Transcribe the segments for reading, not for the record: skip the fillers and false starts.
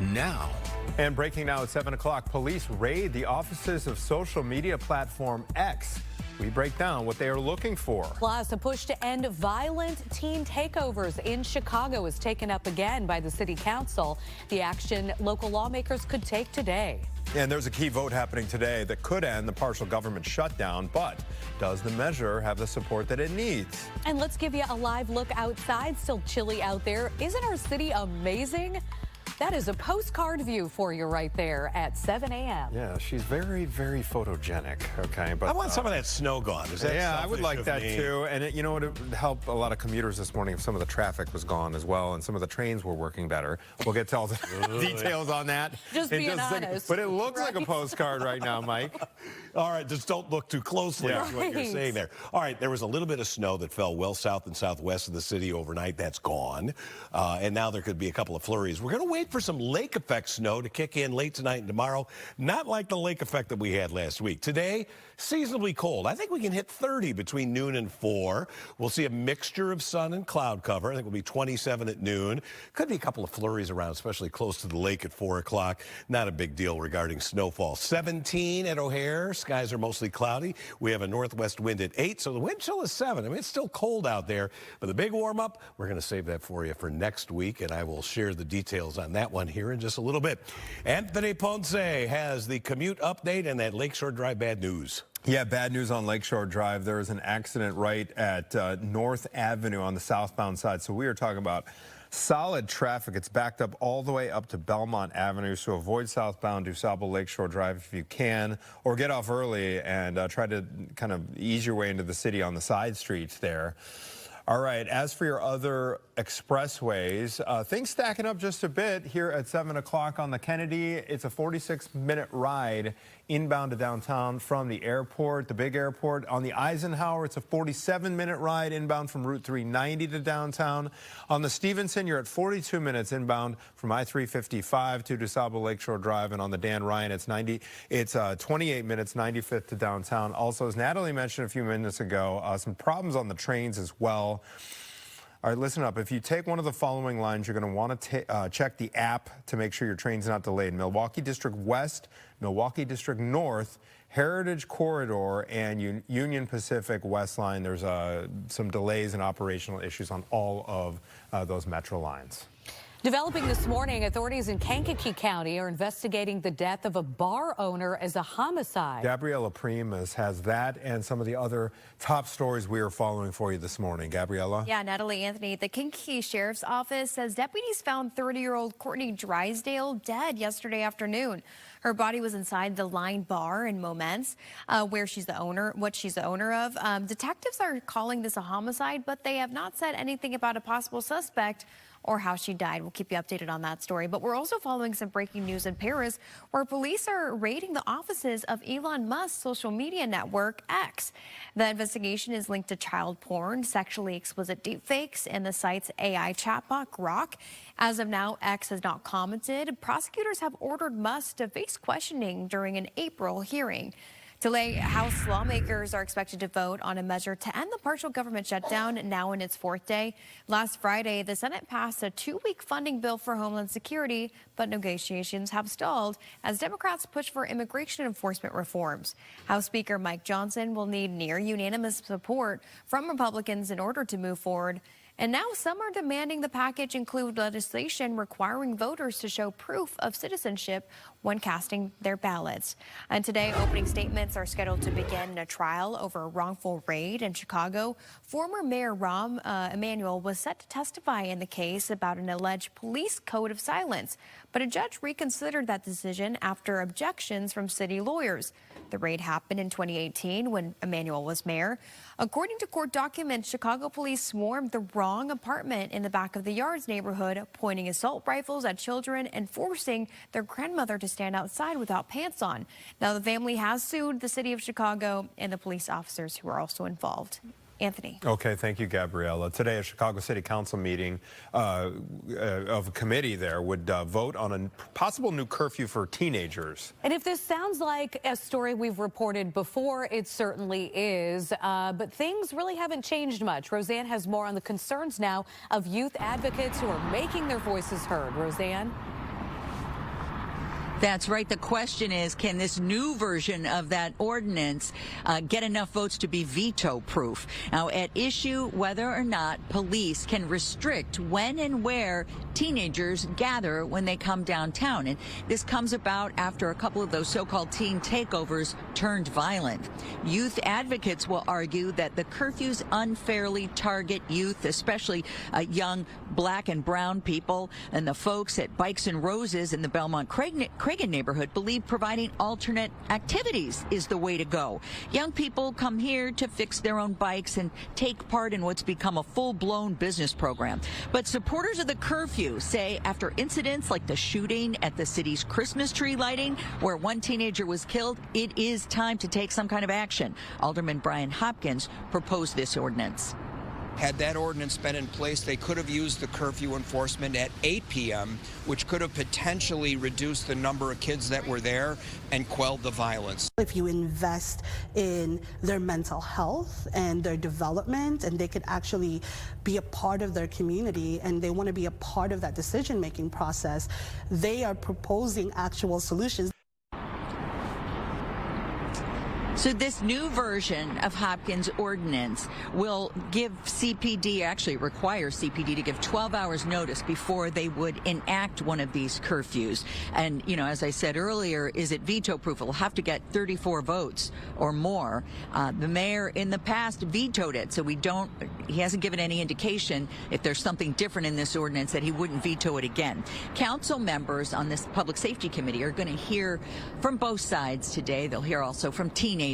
starts now. And breaking now at 7 o'clock, police raid the offices of social media platform X. We break down what they are looking for. Plus, a push to end violent teen takeovers in Chicago is taken up again by the city council. The action local lawmakers could take today. And there's a key vote happening today that could end the partial government shutdown, but does the measure have the support that it needs? And let's give you a live look outside. Still chilly out there. Isn't our city amazing? That is a postcard view for you right there at 7 a.m. Yeah, she's very, very photogenic, okay? But I want some of that snow gone. Is that yeah, I would like that me? too. And you know, it would help a lot of commuters this morning if some of the traffic was gone as well and some of the trains were working better. We'll get to all the details on that. Just being honest. But it looks like a postcard right now, Mike. All right, just don't look too closely at what you're saying there. All right, there was a little bit of snow that fell well south and southwest of the city overnight. That's gone. And now there could be a couple of flurries. We're going to wait for some lake effect snow to kick in late tonight and tomorrow. Not like the lake effect that we had last week. Today, seasonably cold. I think we can hit 30 between noon and 4. We'll see a mixture of sun and cloud cover. I think we'll be 27 at noon. Could be a couple of flurries around, especially close to the lake at 4 o'clock. Not a big deal regarding snowfall. 17 at O'Hare. Skies are mostly cloudy. We have a northwest wind at 8, so the wind chill is 7. I mean, it's still cold out there, but the big warm up, we're going to save that for you for next week, and I will share the details on that one here in just a little bit. Anthony Ponce has the commute update and that Lakeshore Drive bad news. Yeah, bad news on Lakeshore Drive. There is an accident right at North Avenue on the southbound side. So we are talking about solid traffic. It's backed up all the way up to Belmont Avenue. So avoid southbound DuSable Lakeshore Drive if you can, or get off early and try to kind of ease your way into the city on the side streets there. All right, as for your other expressways, things stacking up just a bit here at 7 o'clock on the Kennedy. It's a 46-minute ride inbound to downtown from the airport, the big airport. On the Eisenhower, it's a 47-minute ride inbound from Route 390 to downtown. On the Stevenson, you're at 42 minutes inbound from I-355 to DuSable Lakeshore Drive. And on the Dan Ryan, it's 28 minutes, 95th to downtown. Also, as Natalie mentioned a few minutes ago, some problems on the trains as well. All right, listen up. If you take one of the following lines, you're going to want to check the app to make sure your train's not delayed. Milwaukee District West, Milwaukee District North, Heritage Corridor, and Union Pacific West Line. There's some delays and operational issues on all of those metro lines. Developing this morning, authorities in Kankakee County are investigating the death of a bar owner as a homicide. Gabriella Primus has that and some of the other top stories we are following for you this morning. Gabriella? Yeah, Natalie, Anthony, the Kankakee Sheriff's Office says deputies found 30-year-old Courtney Drysdale dead yesterday afternoon. Her body was inside the Line Bar in Moments, what she's the owner of. Detectives are calling this a homicide, but they have not said anything about a possible suspect or how she died. We'll keep you updated on that story. But we're also following some breaking news in Paris, where police are raiding the offices of Elon Musk's social media network, X. The investigation is linked to child porn, sexually explicit deepfakes, and the site's AI chatbot, Grok. As of now, X has not commented. Prosecutors have ordered Musk to face questioning during an April hearing. Today, House lawmakers are expected to vote on a measure to end the partial government shutdown, now in its 4th day. Last Friday, the Senate passed a 2-week funding bill for Homeland Security, but negotiations have stalled as Democrats push for immigration enforcement reforms. House Speaker Mike Johnson will need near unanimous support from Republicans in order to move forward. And now some are demanding the package include legislation requiring voters to show proof of citizenship when casting their ballots. And today, opening statements are scheduled to begin a trial over a wrongful raid in Chicago. Former Mayor Rahm Emanuel was set to testify in the case about an alleged police code of silence, but a judge reconsidered that decision after objections from city lawyers. The raid happened in 2018 when Emanuel was mayor. According to court documents, Chicago police swarmed the wrong apartment in the back of the Yards neighborhood, pointing assault rifles at children and forcing their grandmother to stand outside without pants on. Now, the family has sued the city of Chicago and the police officers who are also involved. Anthony. Okay, thank you, Gabriella. Today, a Chicago City Council meeting of a committee there would vote on a possible new curfew for teenagers. And if this sounds like a story we've reported before, it certainly is. But things really haven't changed much. Roseanne has more on the concerns now of youth advocates who are making their voices heard. Roseanne? That's right. The question is, can this new version of that ordinance get enough votes to be veto-proof? Now, at issue whether or not police can restrict when and where teenagers gather when they come downtown. And this comes about after a couple of those so-called teen takeovers turned violent. Youth advocates will argue that the curfews unfairly target youth, especially young black and brown people, and the folks at Bikes and Roses in the Belmont Cragen neighborhood believe providing alternate activities is the way to go. Young people come here to fix their own bikes and take part in what's become a full-blown business program. But supporters of the curfew say after incidents like the shooting at the city's Christmas tree lighting, where one teenager was killed, it is time to take some kind of action. Alderman Brian Hopkins proposed this ordinance. Had that ordinance been in place, they could have used the curfew enforcement at 8 p.m., which could have potentially reduced the number of kids that were there and quelled the violence. If you invest in their mental health and their development, and they could actually be a part of their community and they want to be a part of that decision-making process, they are proposing actual solutions. So this new version of Hopkins' ordinance will give CPD, actually require CPD to give 12 hours notice before they would enact one of these curfews. And, you know, as I said earlier, is it veto-proof? It'll have to get 34 votes or more. The mayor in the past vetoed it, so he hasn't given any indication if there's something different in this ordinance that he wouldn't veto it again. Council members on this Public Safety Committee are going to hear from both sides today. They'll hear also from teenagers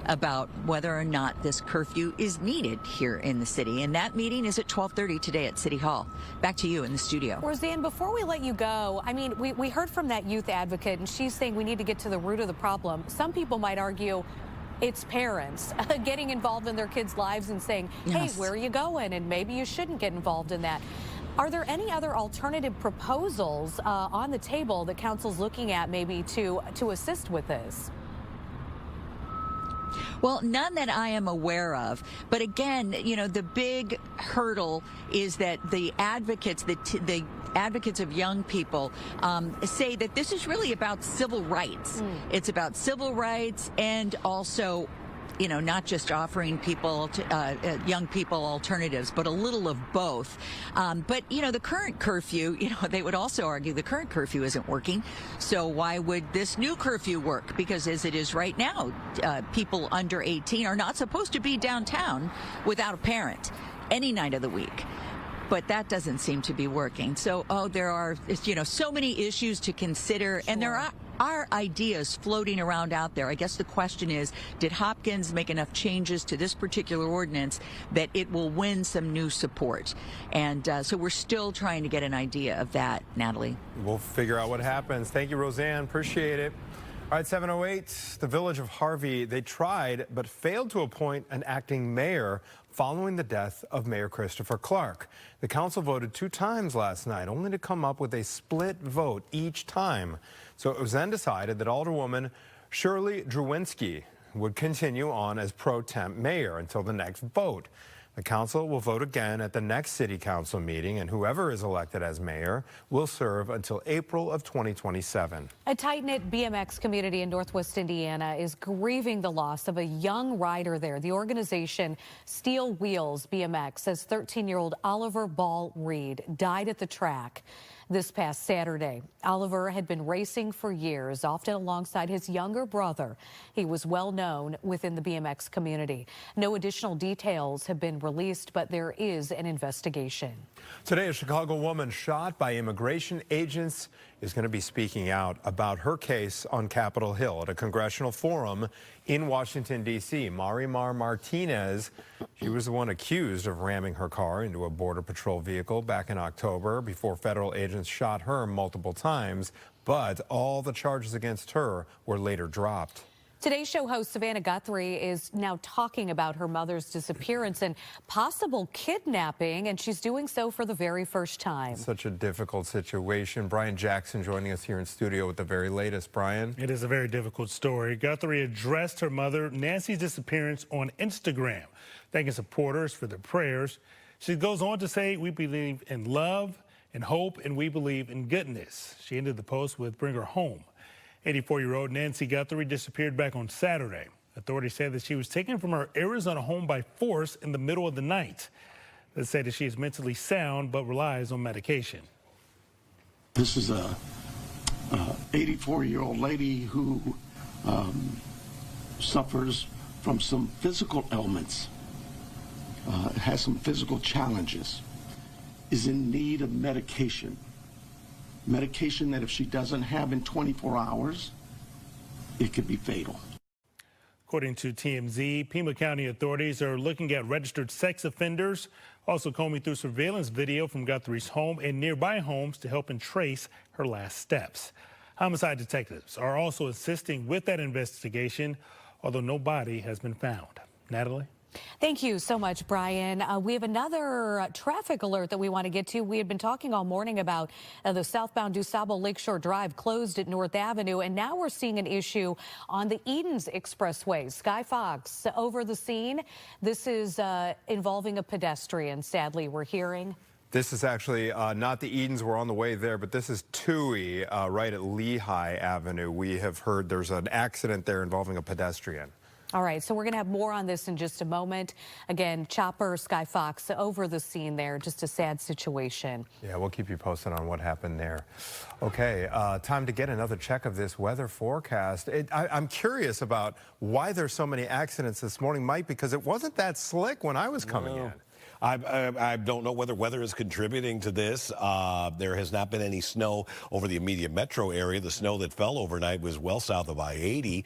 about whether or not this curfew is needed here in the city. And that meeting is at 12:30 today at City Hall. Back to you in the studio. Roseanne, before we let you go, I mean, we heard from that youth advocate, and she's saying we need to get to the root of the problem. Some people might argue it's parents getting involved in their kids' lives and saying, hey, Yes. where are you going? And maybe you shouldn't get involved in that. Are there any other alternative proposals on the table that council's looking at maybe to assist with this? Well, none that I am aware of. But again, you know, the big hurdle is that the advocates, the advocates of young people say that this is really about civil rights. It's about civil rights and also, you know, not just offering people, young people alternatives, but a little of both. But, you know, the current curfew, you know, they would also argue the current curfew isn't working. So why would this new curfew work? Because as it is right now, people under 18 are not supposed to be downtown without a parent any night of the week. But that doesn't seem to be working. So, there are, you know, so many issues to consider, and there are ideas floating around out there. I guess the question is, did Hopkins make enough changes to this particular ordinance that it will win some new support? And so we're still trying to get an idea of that, Natalie. We'll figure out what happens. Thank you, Roseanne. Appreciate it. All right, 7:08, the village of Harvey, they tried but failed to appoint an acting mayor following the death of Mayor Christopher Clark. The council voted 2 times last night, only to come up with a split vote each time. So it was then decided that Alderwoman Shirley Drewinski would continue on as pro temp mayor until the next vote. The council will vote again at the next city council meeting, and whoever is elected as mayor will serve until April of 2027. A tight-knit BMX community in Northwest Indiana is grieving the loss of a young rider there. The organization Steel Wheels BMX says 13-year-old Oliver Ball Reed died at the track this past Saturday. Oliver had been racing for years, often alongside his younger brother. He was well known within the BMX community. No additional details have been released, but there is an investigation. Today, a Chicago woman shot by immigration agents is going to be speaking out about her case on Capitol Hill at a congressional forum in Washington, D.C. Marimar Martinez, she was the one accused of ramming her car into a Border Patrol vehicle back in October before federal agents shot her multiple times, but all the charges against her were later dropped. Today's show host Savannah Guthrie is now talking about her mother's disappearance and possible kidnapping, and she's doing so for the very first time. Such a difficult situation. Brian Jackson joining us here in studio with the very latest. Brian? It is a very difficult story. Guthrie addressed her mother Nancy's disappearance on Instagram, thanking supporters for their prayers. She goes on to say, "We believe in love and hope, and we believe in goodness." She ended the post with, "Bring her home." 84-year-old Nancy Guthrie disappeared back on Saturday. Authorities said that she was taken from her Arizona home by force in the middle of the night. They say that she is mentally sound but relies on medication. This is a 84-year-old lady who suffers from some physical ailments, has some physical challenges, is in need of medication. Medication that if she doesn't have in 24 hours, it could be fatal. According to TMZ, Pima County authorities are looking at registered sex offenders, also combing through surveillance video from Guthrie's home and nearby homes to help and trace her last steps. Homicide detectives are also assisting with that investigation, although no body has been found. Natalie? Thank you so much, Brian. We have another traffic alert that we want to get to. We had been talking all morning about the southbound DuSable Lakeshore Drive closed at North Avenue, and now we're seeing an issue on the Edens Expressway. Sky Fox over the scene. This is involving a pedestrian, sadly, we're hearing. This is actually not the Edens. We're on the way there, but this is Toohey, right at Lehigh Avenue. We have heard there's an accident there involving a pedestrian. All right, so we're going to have more on this in just a moment. Again, Chopper, Sky Fox over the scene there. Just a sad situation. Yeah, we'll keep you posted on what happened there. Okay, time to get another check of this weather forecast. I'm curious about why there's so many accidents this morning, Mike, because it wasn't that slick when I was coming in. I don't know whether weather is contributing to this. There has not been any snow over the immediate metro area. The snow that fell overnight was well south of I-80,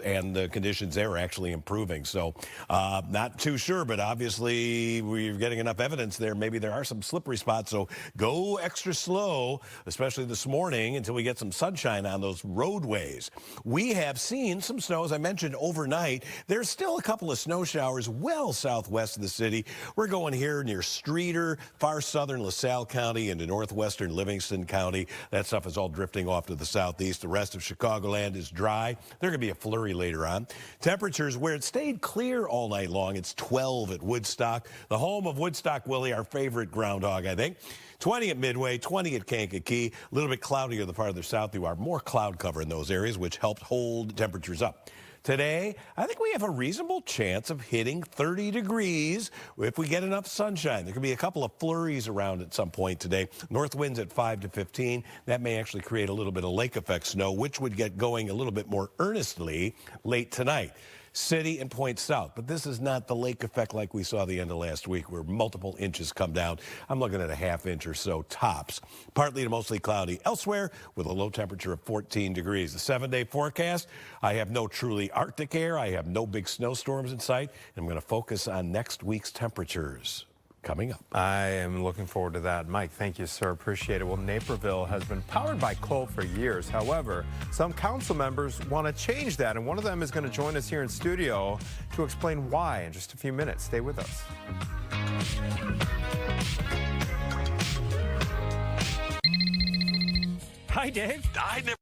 and the conditions there are actually improving. So not too sure, but obviously we're getting enough evidence there. Maybe there are some slippery spots, so go extra slow, especially this morning, until we get some sunshine on those roadways. We have seen some snow, as I mentioned, overnight. There's still a couple of snow showers well southwest of the city. We're going here near Streeter, far southern LaSalle County into northwestern Livingston County. That stuff is all drifting off to the southeast. The rest of Chicagoland is dry. There could be a flurry later on. Temperatures where it stayed clear all night long. It's 12 at Woodstock, the home of Woodstock Willie, our favorite groundhog, I think. 20 at Midway, 20 at Kankakee. A little bit cloudier the farther south you are. More cloud cover in those areas, which helped hold temperatures up. Today, I think we have a reasonable chance of hitting 30 degrees if we get enough sunshine. There could be a couple of flurries around at some point today. North winds at 5 to 15. That may actually create a little bit of lake effect snow, which would get going a little bit more earnestly late tonight. City and point south, but this is not the lake effect like we saw the end of last week where multiple inches come down. I'm looking at a half inch or so tops. Partly to mostly cloudy elsewhere with a low temperature of 14 degrees. The 7-day forecast, I have no truly Arctic air. I have no big snowstorms in sight. And I'm going to focus on next week's temperatures coming up. I am looking forward to that. Mike, thank you, sir. Appreciate it. Well, Naperville has been powered by coal for years. However, some council members want to change that, and one of them is going to join us here in studio to explain why in just a few minutes. Stay with us. Hi, Dave. I never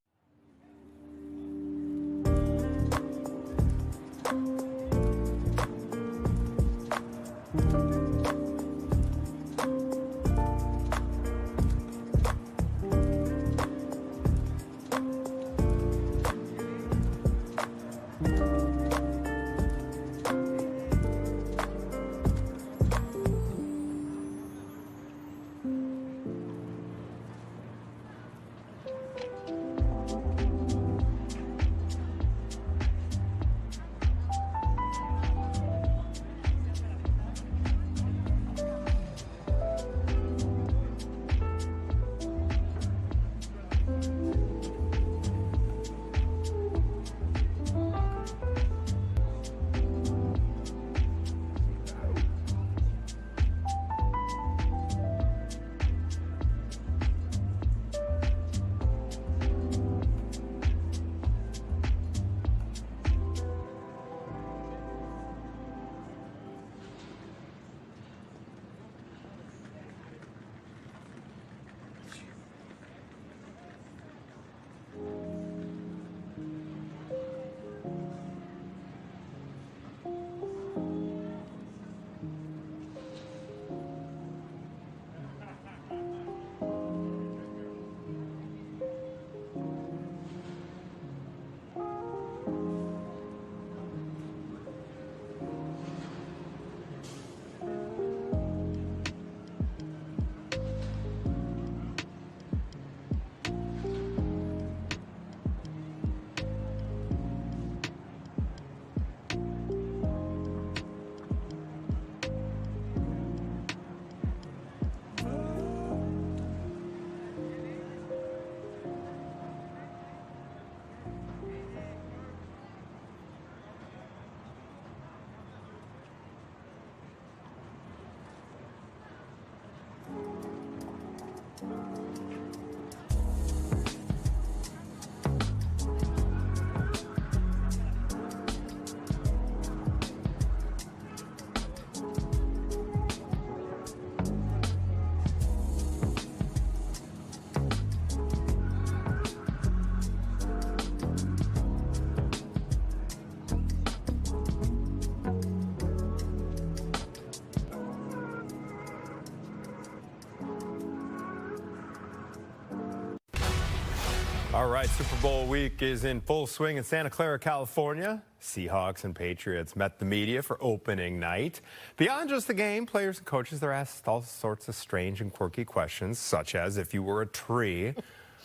All right, Super Bowl week is in full swing in Santa Clara, California. Seahawks and Patriots met the media for opening night. Beyond just the game, players and coaches, they're asked all sorts of strange and quirky questions, such as if you were a tree,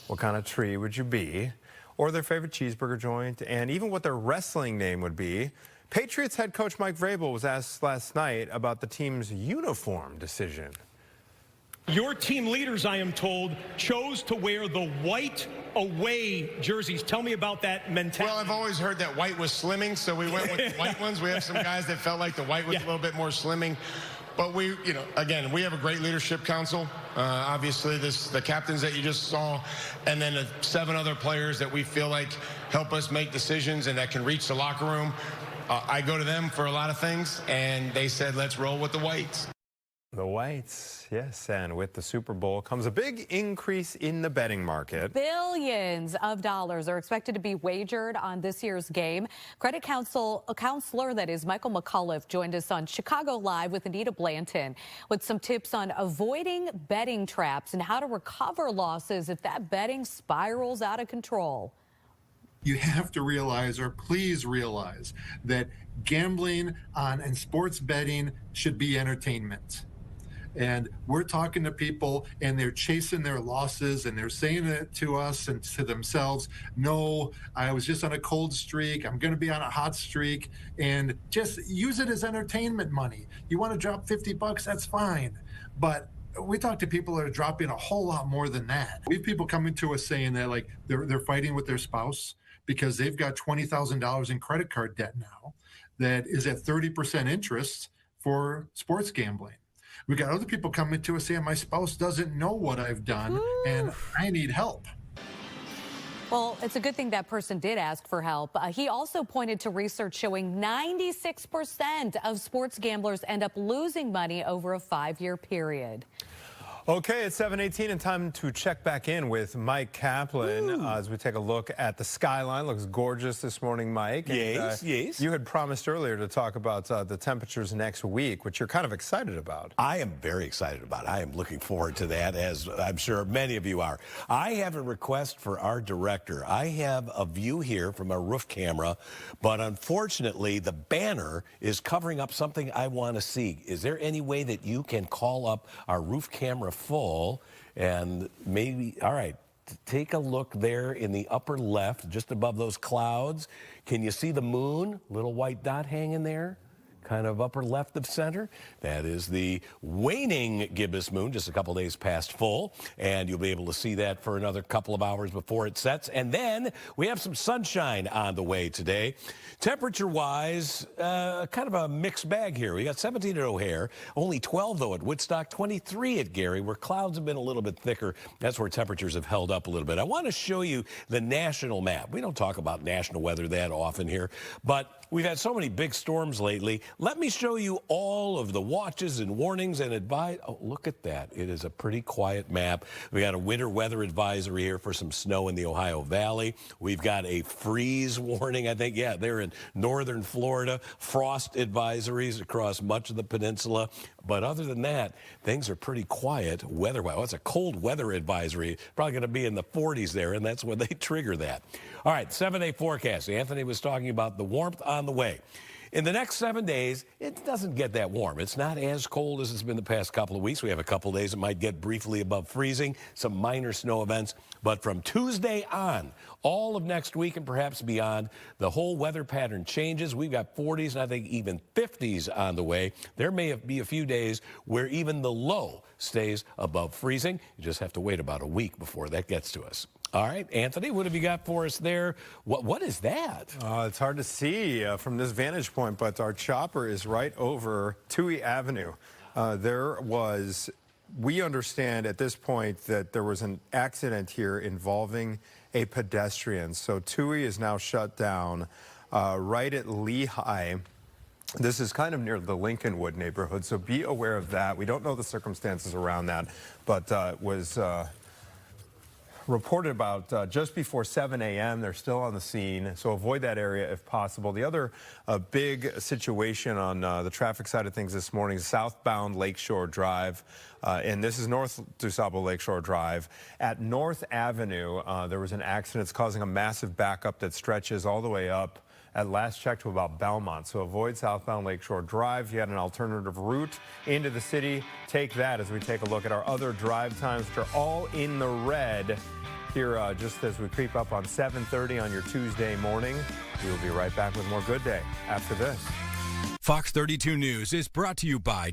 what kind of tree would you be? Or their favorite cheeseburger joint, and even what their wrestling name would be. Patriots head coach Mike Vrabel was asked last night about the team's uniform decision. Your team leaders, I am told, chose to wear the white away jerseys. Tell me about that mentality. Well, I've always heard that white was slimming, so we went with the white ones. We have some guys that felt like the white was a little bit more slimming. But we, again, we have a great leadership council. Obviously, the captains that you just saw, and then the 7 other players that we feel like help us make decisions and that can reach the locker room. I go to them for a lot of things, and they said, let's roll with the whites. The whites, yes, and with the Super Bowl comes a big increase in the betting market. Billions of dollars are expected to be wagered on this year's game. Credit counselor, that is Michael McCullough, joined us on Chicago Live with Anita Blanton with some tips on avoiding betting traps and how to recover losses if that betting spirals out of control. You have to realize, or please realize, that gambling and sports betting should be entertainment. And we're talking to people and they're chasing their losses and they're saying it to us and to themselves, no, I was just on a cold streak, I'm going to be on a hot streak, and just use it as entertainment money. You want to drop 50 bucks, that's fine. But we talk to people that are dropping a whole lot more than that. We have people coming to us saying that like they're fighting with their spouse because they've got $20,000 in credit card debt now that is at 30% interest for sports gambling. We got other people coming to us saying, my spouse doesn't know what I've done and I need help. Well, it's a good thing that person did ask for help. He also pointed to research showing 96% of sports gamblers end up losing money over a 5-year period. Okay, it's 7:18 and time to check back in with Mike Kaplan as we take a look at the skyline. Looks gorgeous this morning, Mike. Yes, yes. You had promised earlier to talk about the temperatures next week, which you're kind of excited about. I am very excited about it. I am looking forward to that, as I'm sure many of you are. I have a request for our director. I have a view here from our roof camera, but unfortunately, the banner is covering up something I want to see. Is there any way that you can call up our roof camera full and maybe, all right, take a look there in the upper left, just above those clouds. Can you see the moon? Little white dot hanging there, kind of upper left of center. That is the waning gibbous moon, just a couple days past full, and you'll be able to see that for another couple of hours before it sets. And then we have some sunshine on the way today. Temperature-wise, kind of a mixed bag here. We got 17 at O'Hare, only 12 though at Woodstock, 23 at Gary, where clouds have been a little bit thicker. That's where temperatures have held up a little bit. I want to show you the national map. We don't talk about national weather that often here, but we've had so many big storms lately. Let me show you all of the watches and warnings and advice. Oh, look at that. It is a pretty quiet map. We got a winter weather advisory here for some snow in the Ohio Valley. We've got a freeze warning, I think. Yeah, they're in northern Florida. Frost advisories across much of the peninsula. But other than that, things are pretty quiet weather-wise. Well, it's a cold weather advisory. Probably going to be in the 40s there, and that's when they trigger that. All right, 7-day forecast. Anthony was talking about the warmth on the way. In the next 7 days, it doesn't get that warm. It's not as cold as it's been the past couple of weeks. We have a couple of days it might get briefly above freezing, some minor snow events. But from Tuesday on, all of next week and perhaps beyond, the whole weather pattern changes. We've got 40s and I think even 50s on the way. There may be a few days where even the low stays above freezing. You just have to wait about a week before that gets to us. All right, Anthony, what have you got for us there? What is that? It's hard to see from this vantage point, but our chopper is right over Touhy Avenue. There was we understand at this point that there was an accident here involving a pedestrian. So Toohey is now shut down right at Lehigh. This is kind of near the Lincolnwood neighborhood, so be aware of that. We don't know the circumstances around that, but it was reported about just before 7 a.m. They're still on the scene, so avoid that area if possible. The other big situation on the traffic side of things this morning is southbound Lakeshore Drive, and this is North DuSable Lakeshore Drive. At North Avenue, there was an accident. It's causing a massive backup that stretches all the way up at last check to about Belmont. So avoid southbound Lakeshore Drive. If you had an alternative route into the city, take that as we take a look at our other drive times, which are all in the red here just as we creep up on 7:30 on your Tuesday morning. We will be right back with more Good Day after this. Fox 32 News is brought to you by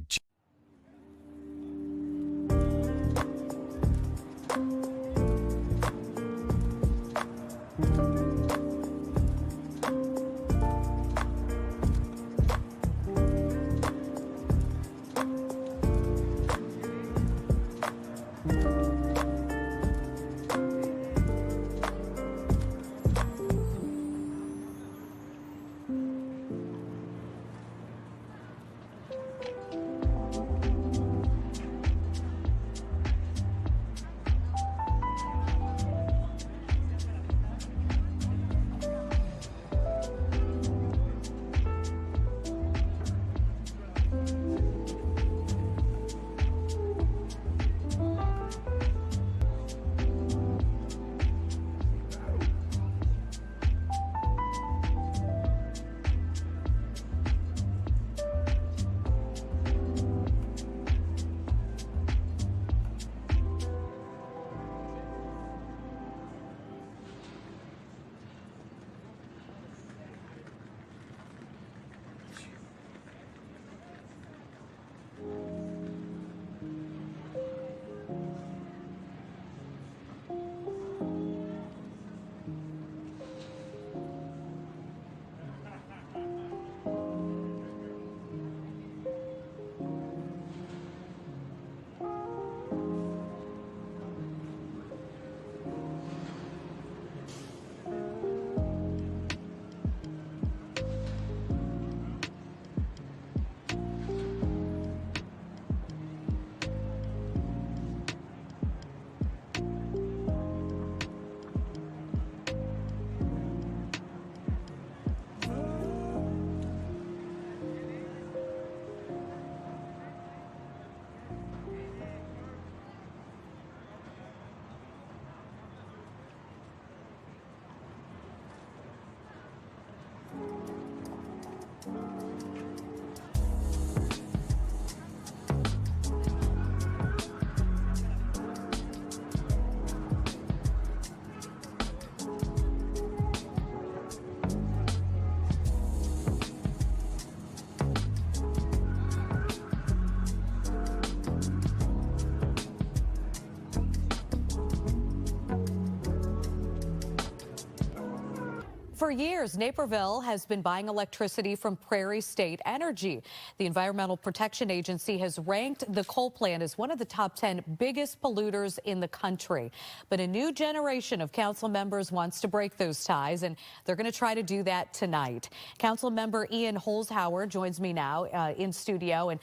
For years, Naperville has been buying electricity from Prairie State Energy. The Environmental Protection Agency has ranked the coal plant as one of the top 10 biggest polluters in the country. But a new generation of council members wants to break those ties, and they're going to try to do that tonight. Council member Ian Holzhauer joins me now in studio, and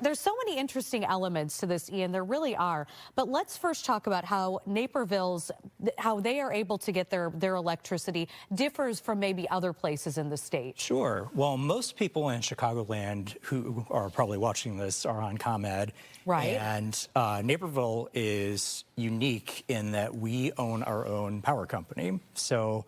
there's so many interesting elements to this, Ian. There really are. But let's first talk about how how they are able to get their electricity differs from maybe other places in the state. Sure. Well, most people in Chicagoland who are probably watching this are on ComEd. Right. And Naperville is unique in that we own our own power company. So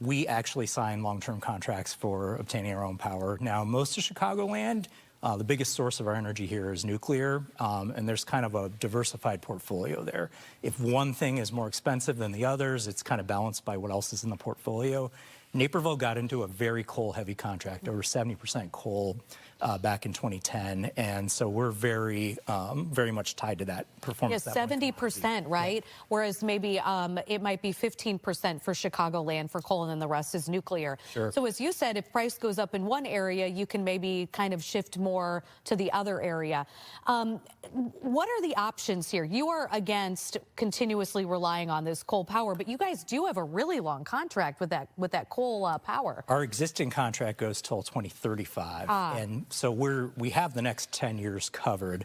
we actually sign long-term contracts for obtaining our own power. Now, most of Chicagoland, the biggest source of our energy here is nuclear, and there's kind of a diversified portfolio there. If one thing is more expensive than the others, it's kind of balanced by what else is in the portfolio. Naperville got into a very coal-heavy contract, over 70% coal. back in 2010, and so we're very much tied to that performance. Yeah, 70%, right? Yeah. Whereas maybe it might be 15% for Chicagoland for coal, and then the rest is nuclear. Sure. So as you said, if price goes up in one area, you can maybe kind of shift more to the other area. What are the options here? You are against continuously relying on this coal power, but you guys do have a really long contract with that coal power. Our existing contract goes till 2035, and so we have the next 10 years covered.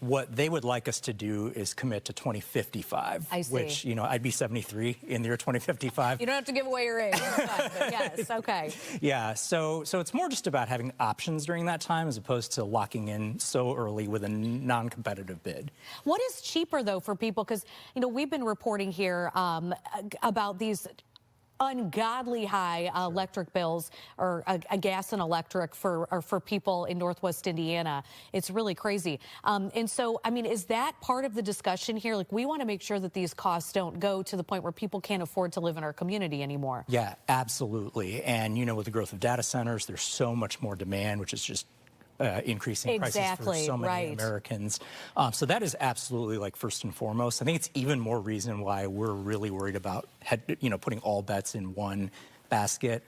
What they would like us to do is commit to 2055, I see. Which, you know, I'd be 73 in the year 2055. You don't have to give away your age, but yes, okay. Yeah, so it's more just about having options during that time as opposed to locking in so early with a non-competitive bid. What is cheaper, though, for people? Because, you know, we've been reporting here about these ungodly high electric bills, or a gas and electric for people in Northwest Indiana. It's really crazy. And so, I mean, is that part of the discussion here? Like, we want to make sure that these costs don't go to the point where people can't afford to live in our community anymore. Yeah, absolutely. And, you know, with the growth of data centers, there's so much more demand, which is just increasing prices for so many Americans. So that is absolutely, like, first and foremost. I think it's even more reason why we're really worried about, putting all bets in one basket.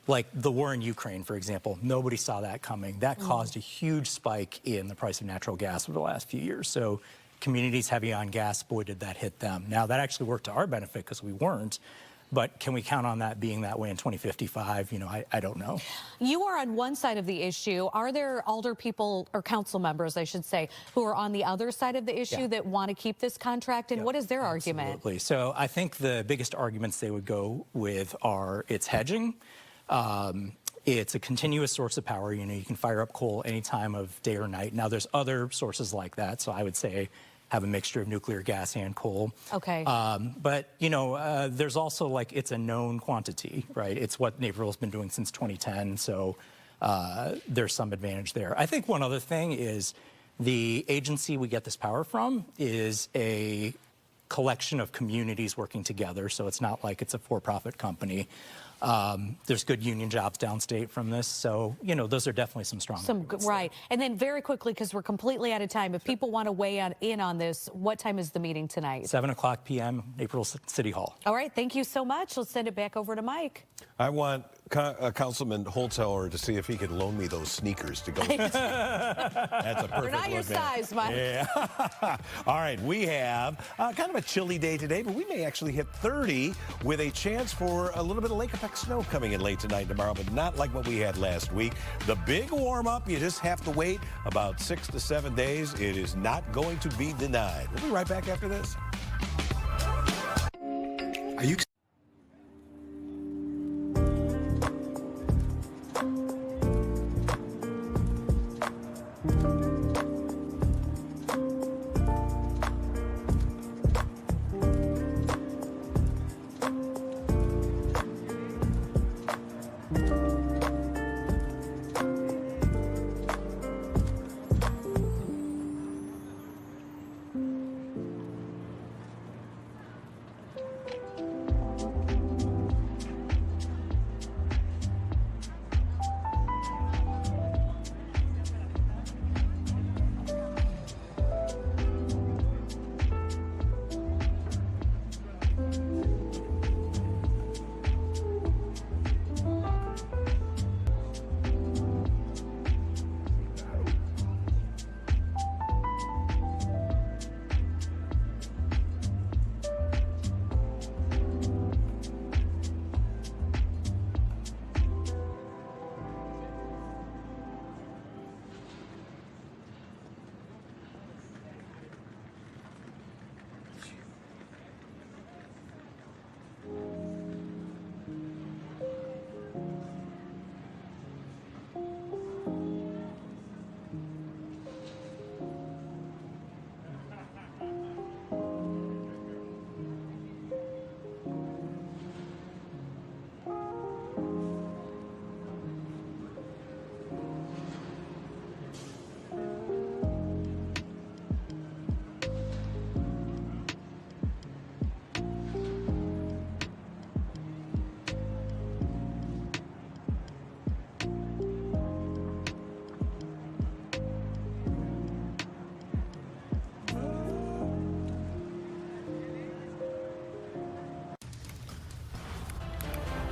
Like the war in Ukraine, for example, nobody saw that coming. That caused a huge spike in the price of natural gas over the last few years. So communities heavy on gas, boy, did that hit them. Now, that actually worked to our benefit because we weren't. But can we count on that being that way in 2055? You know, I don't know. You are on one side of the issue. Are there alder people, or council members, I should say, who are on the other side of the issue that want to keep this contract? And what is their argument? Absolutely. So I think the biggest arguments they would go with are it's hedging. It's a continuous source of power. You know, you can fire up coal any time of day or night. Now, there's other sources like that. So I would say have a mixture of nuclear, gas, and coal. Okay. But, you know, there's also, like, it's a known quantity, right? It's what Naperville's been doing since 2010, so there's some advantage there. I think one other thing is the agency we get this power from is a collection of communities working together, so it's not like it's a for-profit company. There's good union jobs downstate from this, so, you know, those are definitely some strong arguments. Right. And then very quickly, because we're completely out of time, if people want to weigh in on this, what time is the meeting tonight? 7:00 p.m., Naperville City Hall. All right, thank you so much. Let's send it back over to Mike. I want Councilman Holzhauer to see if he can loan me those sneakers to go. That's a perfect They're not your size, Mike. Yeah. All right, we have kind of a chilly day today, but we may actually hit 30 with a chance for a little bit of lake effect snow coming in late tonight and tomorrow, but not like what we had last week. The big warm up, you just have to wait about 6 to 7 days. It is not going to be denied. We'll be right back after this. Are you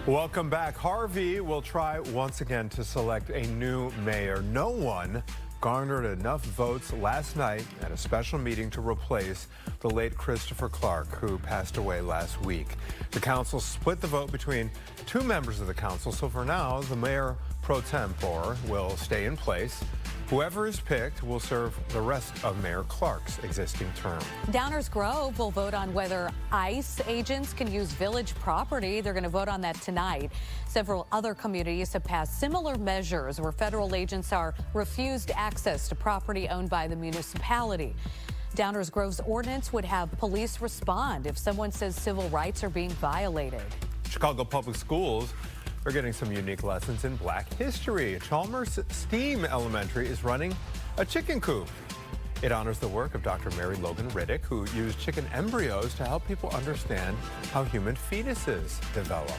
Welcome back. Harvey will try once again to select a new mayor. No one garnered enough votes last night at a special meeting to replace the late Christopher Clark, who passed away last week. The council split the vote between two members of the council, so for now, the mayor pro tempore will stay in place. Whoever is picked will serve the rest of Mayor Clark's existing term. Downers Grove will vote on whether ICE agents can use village property. They're going to vote on that tonight. Several other communities have passed similar measures where federal agents are refused access to property owned by the municipality. Downers Grove's ordinance would have police respond if someone says civil rights are being violated. Chicago Public Schools are getting some unique lessons in Black history. Chalmers Steam Elementary is running a chicken coop. It honors the work of Dr. Mary Logan Riddick, who used chicken embryos to help people understand how human fetuses develop.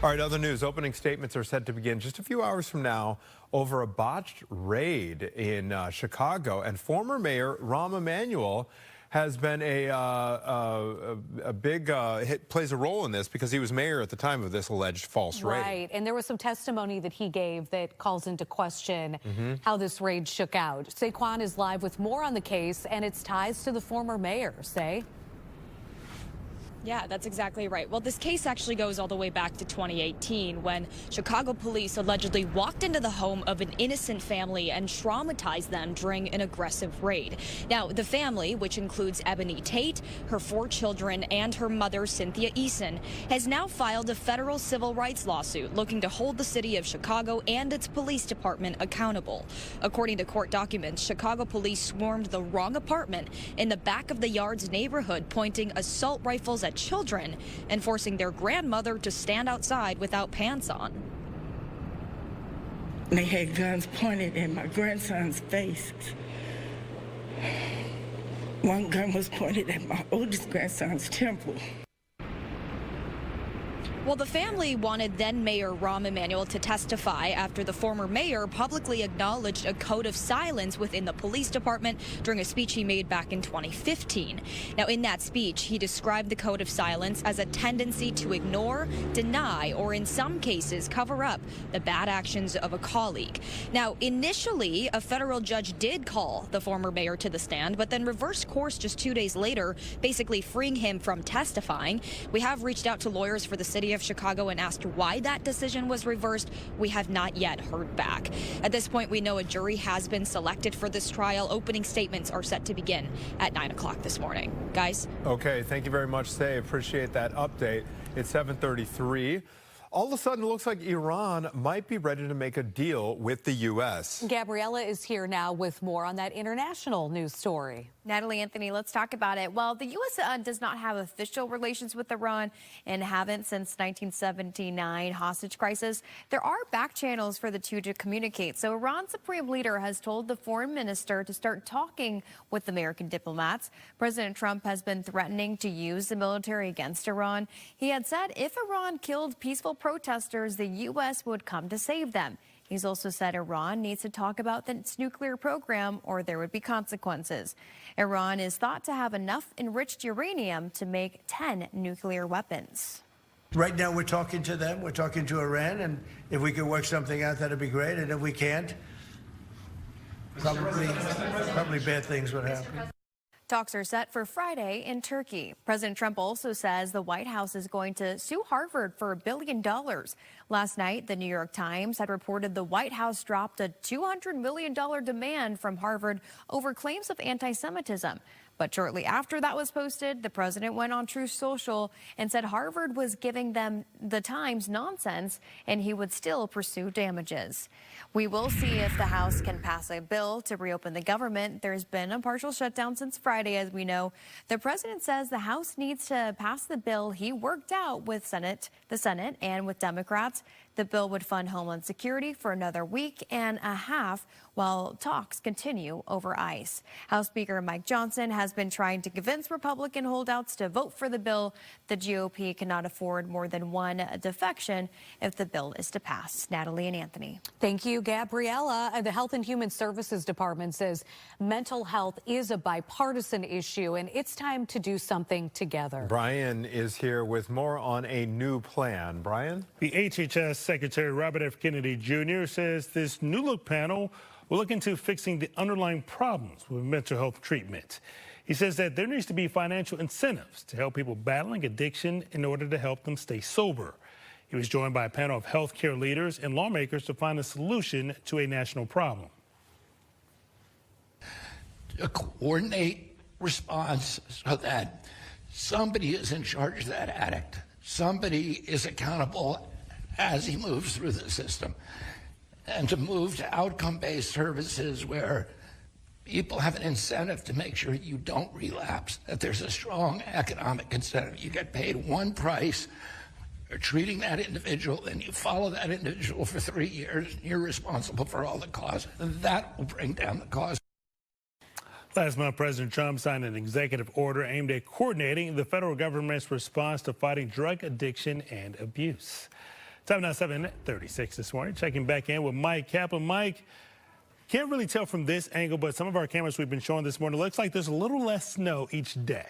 All right, other news. Opening statements are set to begin just a few hours from now over a botched raid in Chicago, and former Mayor Rahm Emanuel has been a big plays a role in this because he was mayor at the time of this alleged false raid. Right, and there was some testimony that he gave that calls into question how this raid shook out. Saquon is live with more on the case and its ties to the former mayor. Say. Yeah, that's exactly right. Well, this case actually goes all the way back to 2018 when Chicago police allegedly walked into the home of an innocent family and traumatized them during an aggressive raid. Now, the family, which includes Ebony Tate, her 4 children, and her mother, Cynthia Eason, has now filed a federal civil rights lawsuit looking to hold the city of Chicago and its police department accountable. According to court documents, Chicago police swarmed the wrong apartment in the back of the Yards neighborhood, pointing assault rifles at children and forcing their grandmother to stand outside without pants on. They had guns pointed at my grandson's face. One gun was pointed at my oldest grandson's temple. Well, the family wanted then Mayor Rahm Emanuel to testify after the former mayor publicly acknowledged a code of silence within the police department during a speech he made back in 2015. Now, in that speech, he described the code of silence as a tendency to ignore, deny, or in some cases cover up the bad actions of a colleague. Now, initially, a federal judge did call the former mayor to the stand, but then reversed course just 2 days later, basically freeing him from testifying. We have reached out to lawyers for the city of Chicago and asked why that decision was reversed. We have not yet heard back. At this point, we know a jury has been selected for this trial. Opening statements are set to begin at 9 o'clock this morning. Guys? Okay, thank you very much, Say. Appreciate that update. It's 7:33. All of a sudden, it looks like Iran might be ready to make a deal with the U.S. Gabriella is here now with more on that international news story. Natalie, Anthony, let's talk about it. Well, the U.S. does not have official relations with Iran and haven't since 1979 hostage crisis. There are back channels for the two to communicate. So Iran's supreme leader has told the foreign minister to start talking with American diplomats. President Trump has been threatening to use the military against Iran. He had said if Iran killed peaceful protesters, the U.S. would come to save them. He's also said Iran needs to talk about its nuclear program or there would be consequences. Iran is thought to have enough enriched uranium to make 10 nuclear weapons. Right now we're talking to them, we're talking to Iran, and if we can work something out, that'd be great. And if we can't, probably bad things would happen. Talks are set for Friday in Turkey. President Trump also says the White House is going to sue Harvard for $1 billion. Last night, the New York Times had reported the White House dropped a $200 million demand from Harvard over claims of anti-Semitism. But shortly after that was posted, the president went on Truth Social and said Harvard was giving them the Times nonsense and he would still pursue damages. We will see if the House can pass a bill to reopen the government. There's been a partial shutdown since Friday, as we know. The president says the House needs to pass the bill he worked out with the Senate and with Democrats. The bill would fund Homeland Security for another week and a half while talks continue over ICE. House Speaker Mike Johnson has been trying to convince Republican holdouts to vote for the bill. The GOP cannot afford more than one defection if the bill is to pass. Natalie and Anthony. Thank you, Gabriella. The Health and Human Services Department says mental health is a bipartisan issue, and it's time to do something together. Brian is here with more on a new plan. Brian? The HHS Secretary Robert F. Kennedy Jr. says this new look panel will look into fixing the underlying problems with mental health treatment. He says that there needs to be financial incentives to help people battling addiction in order to help them stay sober. He was joined by a panel of healthcare leaders and lawmakers to find a solution to a national problem. To coordinate response so that somebody is in charge of that addict. Somebody is accountable as he moves through the system. And to move to outcome-based services where people have an incentive to make sure you don't relapse, that there's a strong economic incentive. You get paid one price for treating that individual, and you follow that individual for 3 years, and you're responsible for all the costs. And that will bring down the cost. Last month, President Trump signed an executive order aimed at coordinating the federal government's response to fighting drug addiction and abuse. Time now 7:36 this morning. Checking back in with Mike Kaplan. Mike, can't really tell from this angle, but some of our cameras we've been showing this morning, looks like there's a little less snow each day.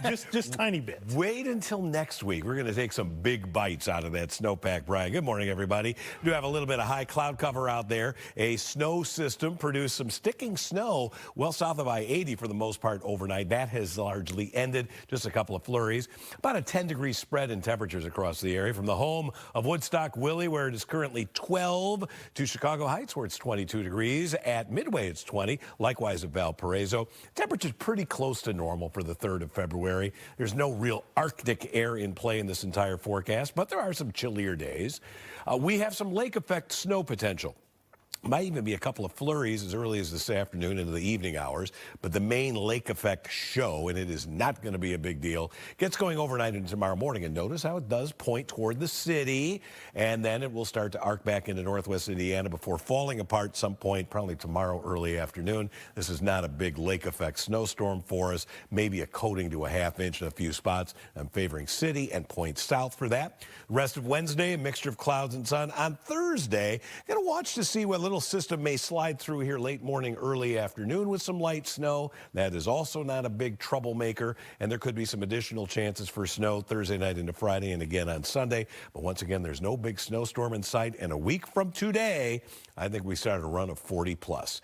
just tiny bits. Wait until next week. We're going to take some big bites out of that snowpack, Brian. Good morning, everybody. We do have a little bit of high cloud cover out there. A snow system produced some sticking snow well south of I-80 for the most part overnight. That has largely ended. Just a couple of flurries. About a 10-degree spread in temperatures across the area, from the home of Woodstock Willie, where it is currently 12, to Chicago Heights, where it's 22 degrees. At Midway, it's 20. Likewise at Valparaiso. Temperature's pretty close to normal for the 3rd of February. There's no real Arctic air in play in this entire forecast, but there are some chillier days. We have some lake effect snow potential. Might even be a couple of flurries as early as this afternoon into the evening hours, but the main lake effect show, and it is not going to be a big deal, gets going overnight into tomorrow morning. And notice how it does point toward the city, and then it will start to arc back into northwest Indiana before falling apart some point, probably tomorrow early afternoon. This is not a big lake effect snowstorm for us, maybe a coating to a ½ inch in a few spots. I'm favoring city and point south for that. The rest of Wednesday, a mixture of clouds and sun. On Thursday, going to watch to see what little system may slide through here late morning, early afternoon with some light snow. That is also not a big troublemaker, and there could be some additional chances for snow Thursday night into Friday and again on Sunday. But once again, there's no big snowstorm in sight, and a week from today, I think we start a run of 40+.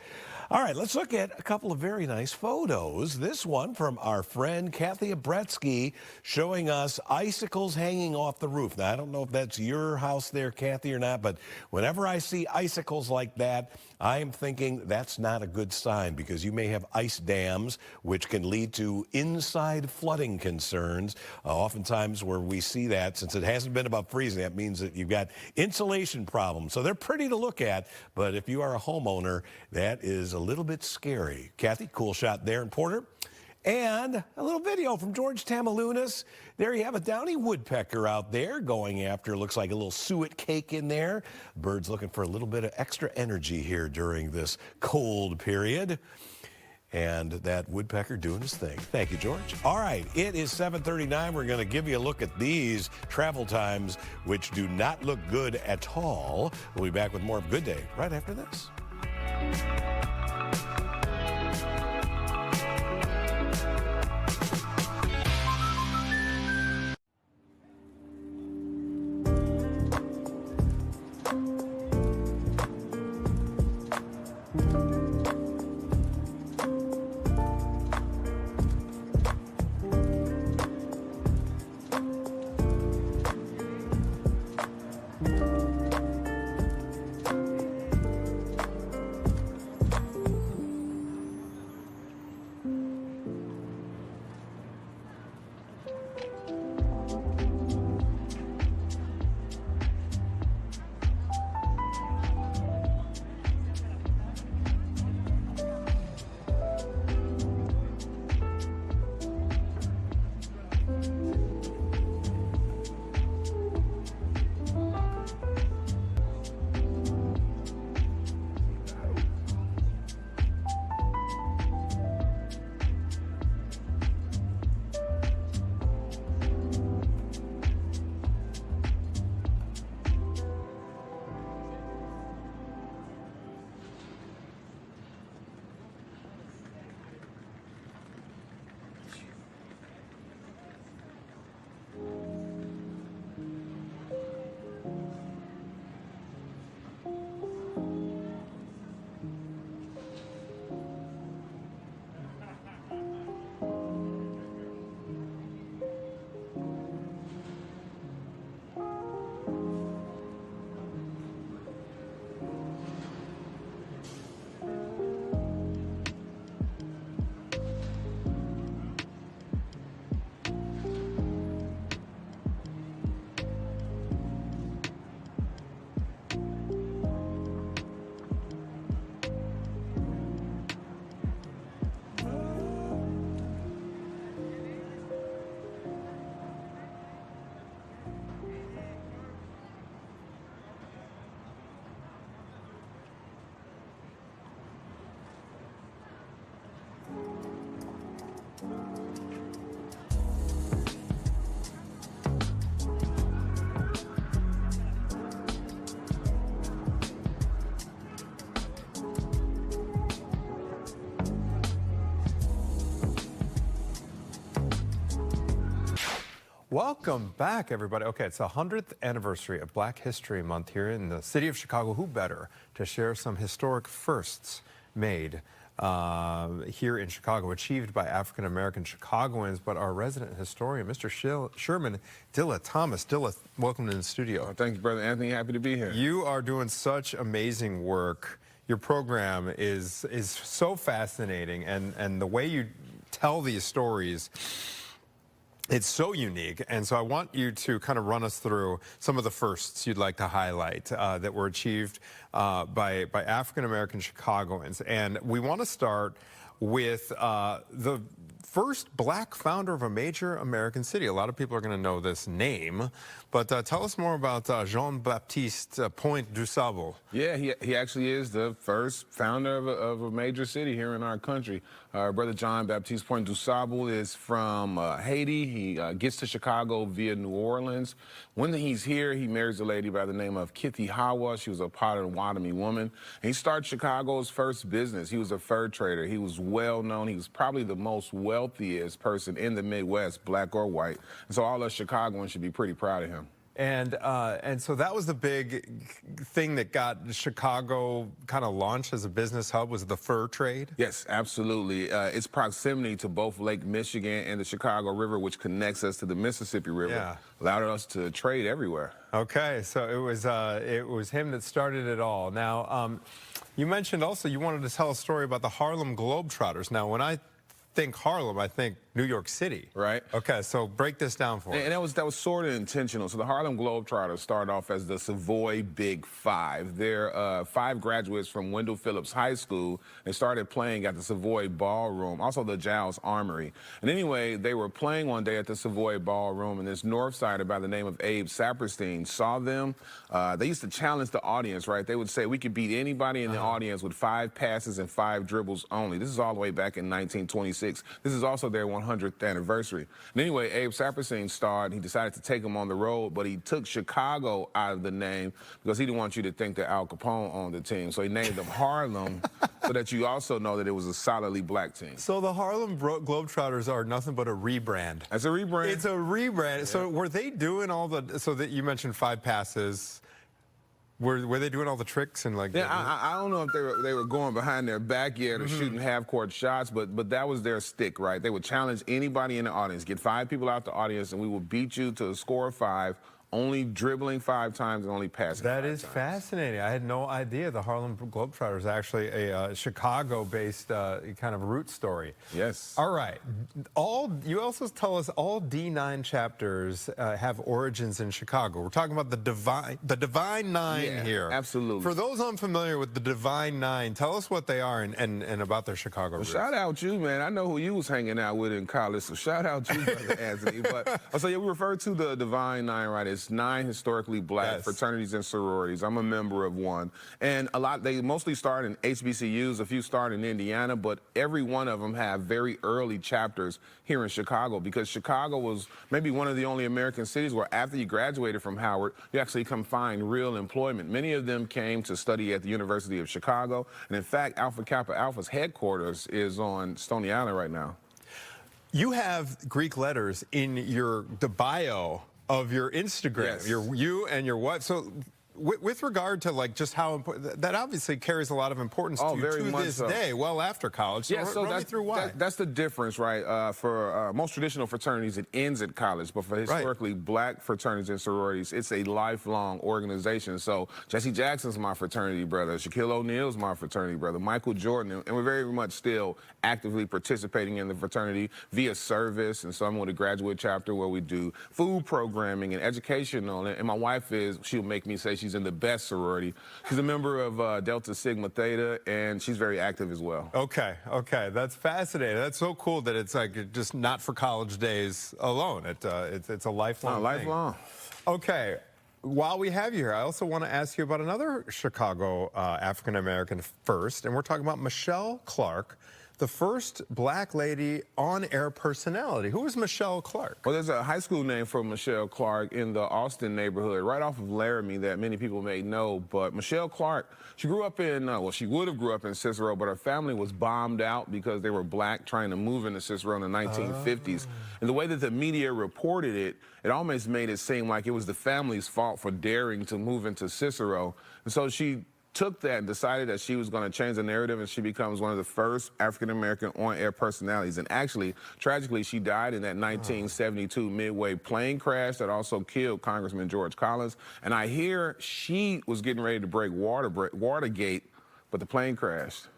All right, let's look at a couple of very nice photos. This one from our friend Kathy Abretsky showing us icicles hanging off the roof. Now, I don't know if that's your house there, Kathy, or not, but whenever I see icicles like that, I am thinking that's not a good sign, because you may have ice dams, which can lead to inside flooding concerns. Oftentimes where we see that, since it hasn't been above freezing, that means that you've got insulation problems. So they're pretty to look at, but if you are a homeowner, that is a little bit scary. Kathy, cool shot there in Porter. And a little video from George Tamalunas. There you have a downy woodpecker out there going after, looks like a little suet cake in there. Bird's looking for a little bit of extra energy here during this cold period. And that woodpecker doing his thing. Thank you, George. All right, it is 7:39. We're going to give you a look at these travel times, which do not look good at all. We'll be back with more of Good Day right after this. Welcome back, everybody. Okay, it's the 100th anniversary of Black History Month here in the city of Chicago. Who better to share some historic firsts made here in Chicago, achieved by African-American Chicagoans, but our resident historian, Mr. Sherman Dilla Thomas. Dilla, welcome to the studio. Oh, thank you, Brother Anthony. Happy to be here. You are doing such amazing work. Your program is so fascinating, and the way you tell these stories, it's so unique. And so I want you to kind of run us through some of the firsts you'd like to highlight that were achieved by African-American Chicagoans. And we want to start with the first black founder of a major American city. A lot of people are going to know this name, but tell us more about Jean-Baptiste Point du Sable. Yeah, he actually is the first founder of a major city here in our country. Brother Jean-Baptiste Point du Sable is from Haiti. He gets to Chicago via New Orleans. When he's here, he marries a lady by the name of Kitty Hawa. She was a Potawatomi woman. And he started Chicago's first business. He was a fur trader. He was well known. He was probably the most wealthiest person in the Midwest, black or white. And so all us Chicagoans should be pretty proud of him. And so that was the big thing that got Chicago kind of launched as a business hub, was the fur trade? Yes, absolutely. Its proximity to both Lake Michigan and the Chicago River, which connects us to the Mississippi River, allowed us to trade everywhere. Okay, so it was him that started it all. Now, you mentioned also you wanted to tell a story about the Harlem Globetrotters. Now, when I think Harlem, I think New York City. Right. Okay, so break this down for us. And that was sort of intentional. So the Harlem Globetrotters started off as the Savoy Big Five. They're 5 graduates from Wendell Phillips High School. They started playing at the Savoy Ballroom, also the Giles Armory. And anyway, they were playing one day at the Savoy Ballroom, and this North Sider by the name of Abe Saperstein saw them. They used to challenge the audience, right? They would say, we could beat anybody in the audience with 5 passes and 5 dribbles only. This is all the way back in 1926. This is also their 100th anniversary. And anyway, Abe Saperstein starred. He decided to take them on the road, but he took Chicago out of the name because he didn't want you to think that Al Capone owned the team. So he named them Harlem so that you also know that it was a solidly black team. So the Harlem Globetrotters are nothing but a rebrand. It's a rebrand. It's a rebrand. Yeah. So were they doing all the, so that you mentioned 5 passes, were they doing all the tricks and like? Yeah, I don't know if they were going behind their back yet or shooting half-court shots, but that was their stick, right? They would challenge anybody in the audience, get 5 people out the audience, and we will beat you to a score of 5. Only dribbling 5 times and only passing 5 times. That is fascinating. I had no idea the Harlem Globetrotters is actually a Chicago-based kind of root story. Yes. All right. You also tell us all D9 chapters have origins in Chicago. We're talking about the Divine Nine here. Absolutely. For those unfamiliar with the Divine Nine, tell us what they are and about their Chicago roots. Shout out you, man. I know who you was hanging out with in college, so shout out you, Brother Anthony. But so yeah, we refer to the Divine Nine, right? It's 9 historically black fraternities and sororities. I'm a member of one. And they mostly start in HBCUs, a few start in Indiana, but every one of them have very early chapters here in Chicago because Chicago was maybe one of the only American cities where after you graduated from Howard, you actually come find real employment. Many of them came to study at the University of Chicago. And in fact, Alpha Kappa Alpha's headquarters is on Stony Island right now. You have Greek letters in the bio of your Instagram, you and your wife. So with regard to like just how important, that obviously carries a lot of importance to you to this day, well after college. So run me through why. That's the difference, right? For most traditional fraternities, it ends at college, but for historically black fraternities and sororities, it's a lifelong organization. So Jesse Jackson's my fraternity brother, Shaquille O'Neal's my fraternity brother, Michael Jordan, and we're very much still actively participating in the fraternity via service, and some with a graduate chapter where we do food programming and educational. And my wife she'll make me say she's in the best sorority. She's a member of Delta Sigma Theta, and she's very active as well. Okay, that's fascinating. That's so cool that it's like just not for college days alone. It's a lifelong thing. Lifelong. Okay. While we have you here, I also want to ask you about another Chicago African-American first, and we're talking about Michelle Clark, the first black lady on-air personality. Who is Michelle Clark? Well, there's a high school name for Michelle Clark in the Austin neighborhood, right off of Laramie, that many people may know. But Michelle Clark, she grew up in, well, she would have grew up in Cicero, but her family was bombed out because they were black trying to move into Cicero in the 1950s. And the way that the media reported it, it almost made it seem like it was the family's fault for daring to move into Cicero. And so she took that and decided that she was going to change the narrative, and she becomes one of the first African-American on-air personalities. And actually, tragically, she died in that 1972 Midway plane crash that also killed Congressman George Collins. And I hear she was getting ready to break Watergate, but the plane crashed.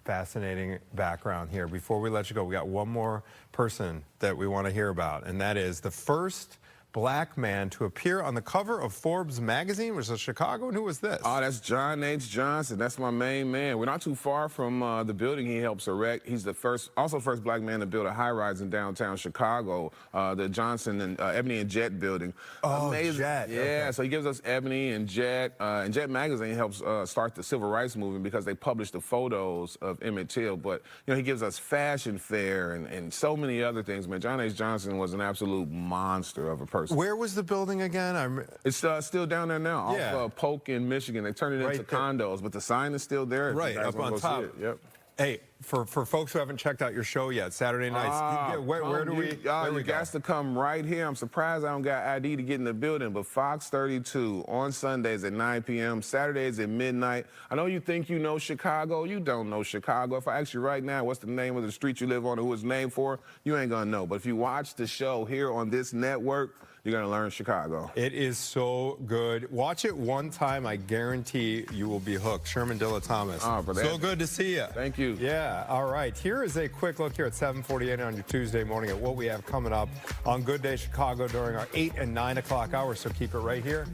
Fascinating background here. Before we let you go, we got one more person that we want to hear about, and that is the first black man to appear on the cover of Forbes magazine. Was it Chicago? And who was this? Oh, that's John H. Johnson. That's my main man. We're not too far from the building he helps erect. He's the first black man to build a high-rise in downtown Chicago, the Johnson and Ebony and Jet building. Oh, amazing. Jet. Yeah, okay. So he gives us Ebony and Jet magazine helps start the civil rights movement because they published the photos of Emmett Till. But, you know, he gives us Fashion Fair and so many other things, man. John H. Johnson was an absolute monster of a person. Where was the building again? It's still down there now, off Polk in Michigan. They turned it into condos, but the sign is still there. Right, up on top. Yep. Hey, for folks who haven't checked out your show yet, Saturday nights, where do we? You got to come right here. I'm surprised I don't got ID to get in the building, but Fox 32 on Sundays at 9 p.m., Saturdays at midnight. I know you think you know Chicago. You don't know Chicago. If I ask you right now, what's the name of the street you live on and who it's named for, you ain't gonna know. But if you watch the show here on this network, you're going to learn Chicago. It is so good. Watch it one time. I guarantee you will be hooked. Sherman Dilla Thomas. So good to see you. Thank you. Yeah. All right. Here is a quick look here at 7:48 on your Tuesday morning at what we have coming up on Good Day Chicago during our 8 and 9 o'clock hours. So keep it right here.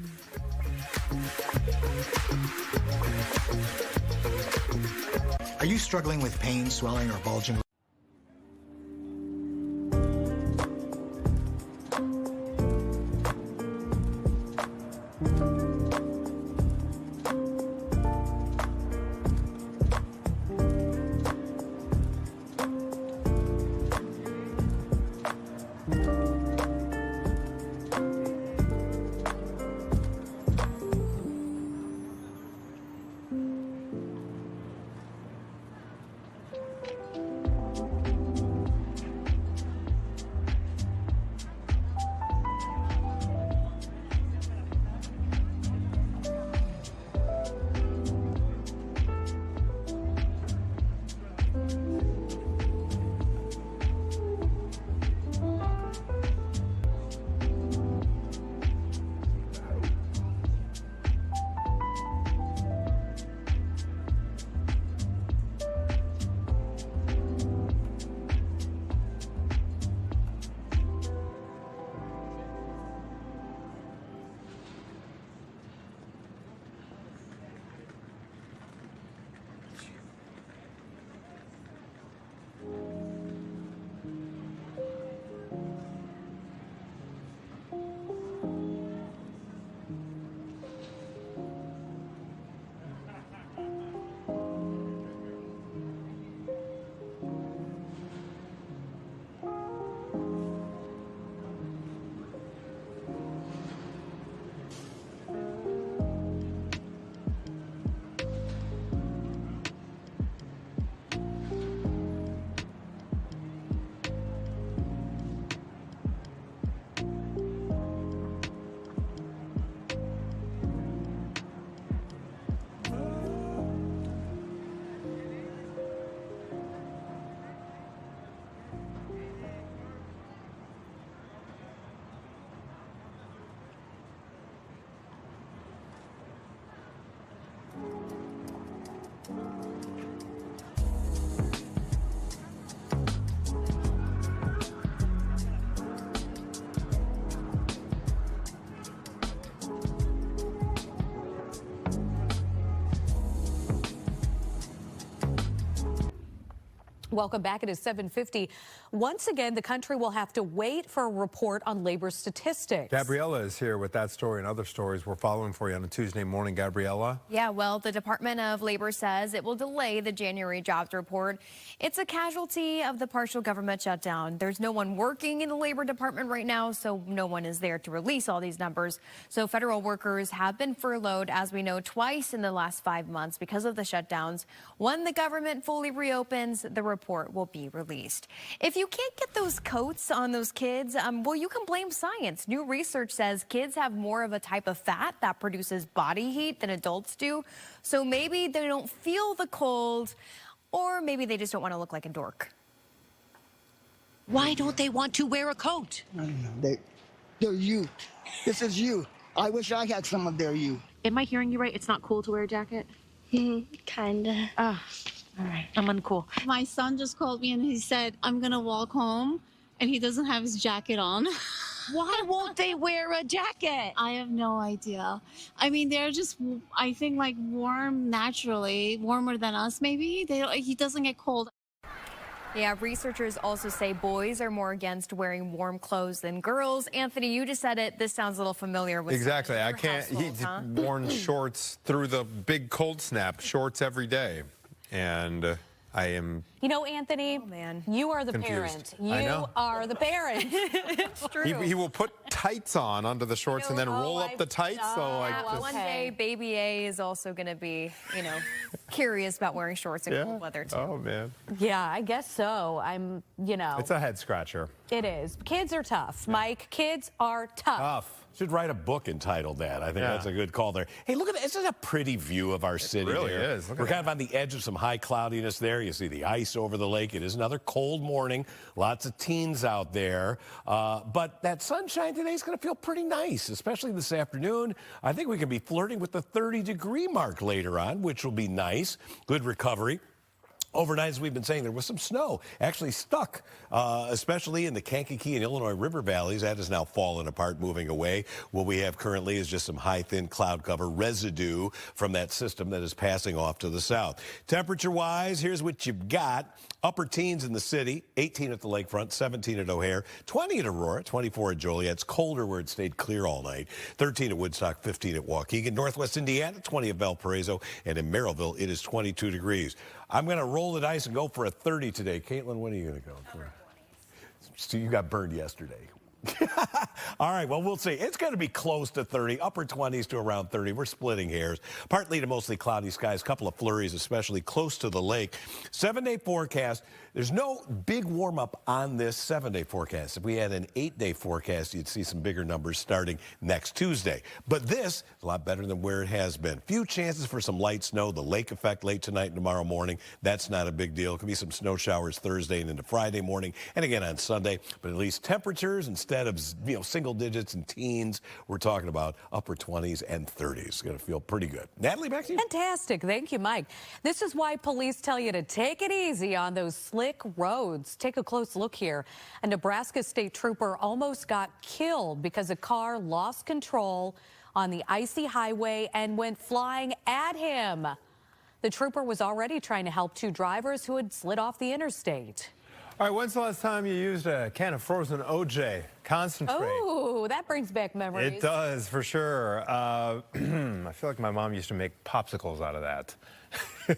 Are you struggling with pain, swelling, or bulging? Welcome back. It is 7:50. Once again, the country will have to wait for a report on labor statistics. Gabriella is here with that story and other stories we're following for you on a Tuesday morning. Gabriella? Yeah, well, the Department of Labor says it will delay the January jobs report. It's a casualty of the partial government shutdown. There's no one working in the Labor Department right now, so no one is there to release all these numbers. So federal workers have been furloughed, as we know, twice in the last 5 months because of the shutdowns. When the government fully reopens, the report will be released. If you can't get those coats on those kids, well, you can blame science. New research says kids have more of a type of fat that produces body heat than adults do. So maybe they don't feel the cold, or maybe they just don't want to look like a dork. Why don't they want to wear a coat? I don't know. They're you. This is you. I wish I had some of their you. Am I hearing you right? It's not cool to wear a jacket? Kinda. All right, I'm uncool. My son just called me and he said, I'm gonna walk home, and he doesn't have his jacket on. Why won't they wear a jacket? I have no idea. I mean, they're just, I think, like warm naturally, warmer than us maybe. He doesn't get cold. Yeah, researchers also say boys are more against wearing warm clothes than girls. Anthony, you just said it. This sounds a little familiar with Exactly. I can't. He's worn shorts through the big cold snap, shorts every day. And I am. You know, Anthony, you are the confused. parent. You are the parent. It's true. He will put tights on under the shorts and then roll up the tights. So like One day, Baby A is also going to be, curious about wearing shorts in cold weather, too. Oh, man. Yeah, I guess so. It's a head scratcher. It is. Kids are tough, Mike. Kids are tough. Should write a book entitled that. I think that's a good call there. Hey, look at that. Isn't that a pretty view of our city? It really there? is. We're kind of on the edge of some high cloudiness there. You see the ice over the lake. It is another cold morning. Lots of teens out there. But that sunshine today is going to feel pretty nice, especially this afternoon. I think we can be flirting with the 30-degree mark later on, which will be nice. Good recovery. Overnight, as we've been saying, there was some snow actually stuck, especially in the Kankakee and Illinois River valleys. That has now fallen apart, moving away. What we have currently is just some high, thin cloud cover residue from that system that is passing off to the south. Temperature-wise, here's what you've got. Upper teens in the city, 18 at the lakefront, 17 at O'Hare, 20 at Aurora, 24 at Joliet. It's colder where it stayed clear all night. 13 at Woodstock, 15 at Waukegan. Northwest Indiana, 20 at Valparaiso. And in Merrillville, it is 22 degrees. I'm going to roll the dice and go for a 30 today. Caitlin, what are you going to go for? So you got burned yesterday. All right, well, we'll see. It's going to be close to 30, upper 20s to around 30. We're splitting hairs. Partly to mostly cloudy skies, a couple of flurries, especially close to the lake. 7-day forecast. There's no big warm-up on this 7-day forecast. If we had an 8-day forecast, you'd see some bigger numbers starting next Tuesday. But this is a lot better than where it has been. Few chances for some light snow. The lake effect late tonight and tomorrow morning. That's not a big deal. Could be some snow showers Thursday and into Friday morning, and again on Sunday. But at least temperatures, instead of single digits and teens, we're talking about upper 20s and 30s. It's going to feel pretty good. Natalie, back to you. Fantastic. Thank you, Mike. This is why police tell you to take it easy on those slick roads. Take a close look here. A Nebraska state trooper almost got killed because a car lost control on the icy highway and went flying at him. The trooper was already trying to help two drivers who had slid off the interstate. All right, when's the last time you used a can of frozen OJ concentrate? Oh, that brings back memories. It does, for sure. I feel like my mom used to make popsicles out of that.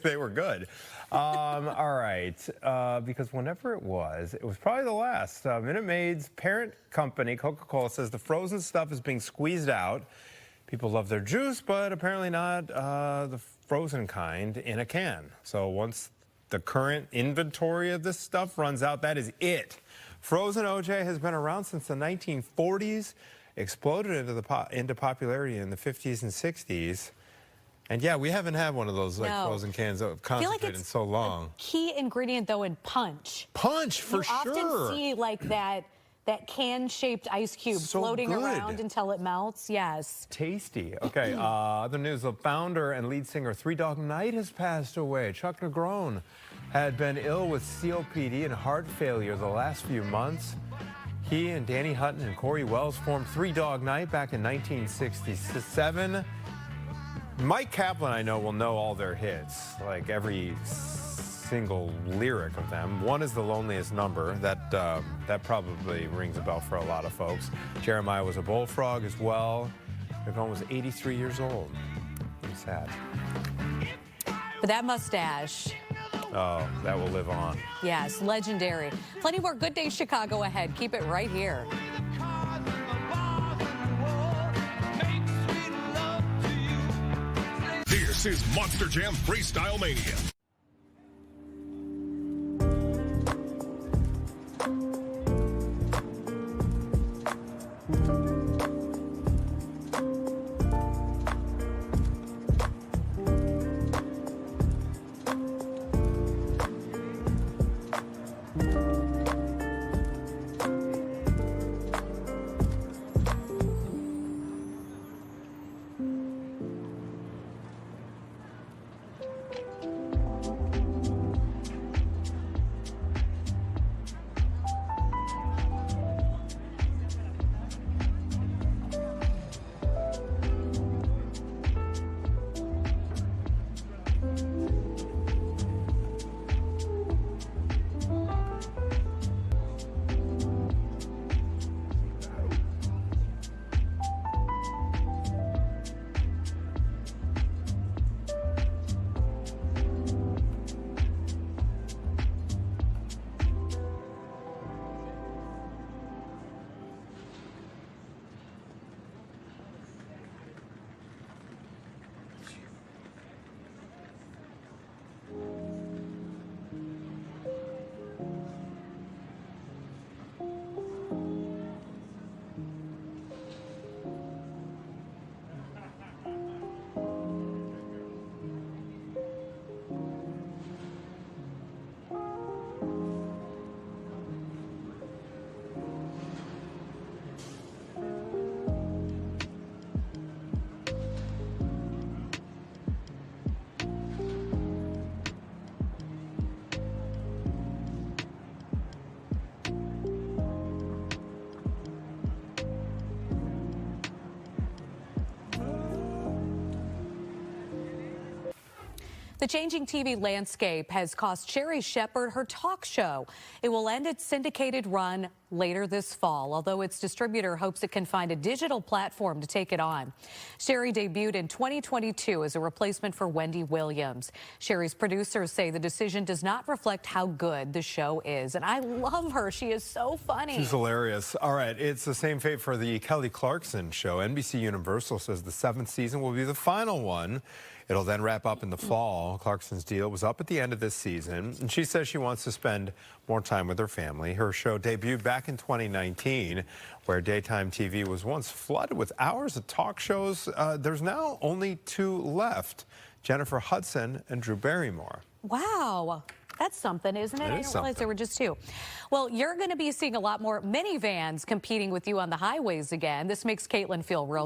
They were good. All right, because whenever it was probably the last. Minute Maid's parent company, Coca-Cola, says the frozen stuff is being squeezed out. People love their juice, but apparently not the frozen kind in a can. So once the current inventory of this stuff runs out, that is it. Frozen OJ has been around since the 1940s, exploded into popularity in the 50s and 60s. And yeah, we haven't had one of those frozen cans of concentrate in so long. Key ingredient though in punch. Punch for you sure. You often see like that can-shaped ice cube floating around until it melts. Yes. Tasty. Okay, other news, the founder and lead singer of Three Dog Night has passed away. Chuck Negron had been ill with COPD and heart failure the last few months. He and Danny Hutton and Corey Wells formed Three Dog Night back in 1967. Mike Kaplan, I know, will know all their hits. Like every single lyric of them. One is The Loneliest Number. That probably rings a bell for a lot of folks. Jeremiah was a bullfrog as well. Yvonne was 83 years old. Pretty sad. But that mustache. Oh, that will live on. Yes, legendary. Plenty more Good Day Chicago ahead. Keep it right here. This is Monster Jam Freestyle Mania. The changing TV landscape has cost Sherri Shepherd her talk show. It will end its syndicated run later this fall, although its distributor hopes it can find a digital platform to take it on. Sherri debuted in 2022 as a replacement for Wendy Williams. Sherri's producers say the decision does not reflect how good the show is. And I love her. She is so funny. She's hilarious. All right, it's the same fate for the Kelly Clarkson show. NBC Universal says the 7th season will be the final one. It'll then wrap up in the fall. Clarkson's deal was up at the end of this season, and she says she wants to spend more time with her family. Her show debuted back in 2019, where daytime TV was once flooded with hours of talk shows. There's now only 2 left, Jennifer Hudson and Drew Barrymore. Wow. That's something, isn't it? I didn't realize there were just 2. Well, you're going to be seeing a lot more minivans competing with you on the highways again. This makes Caitlin feel real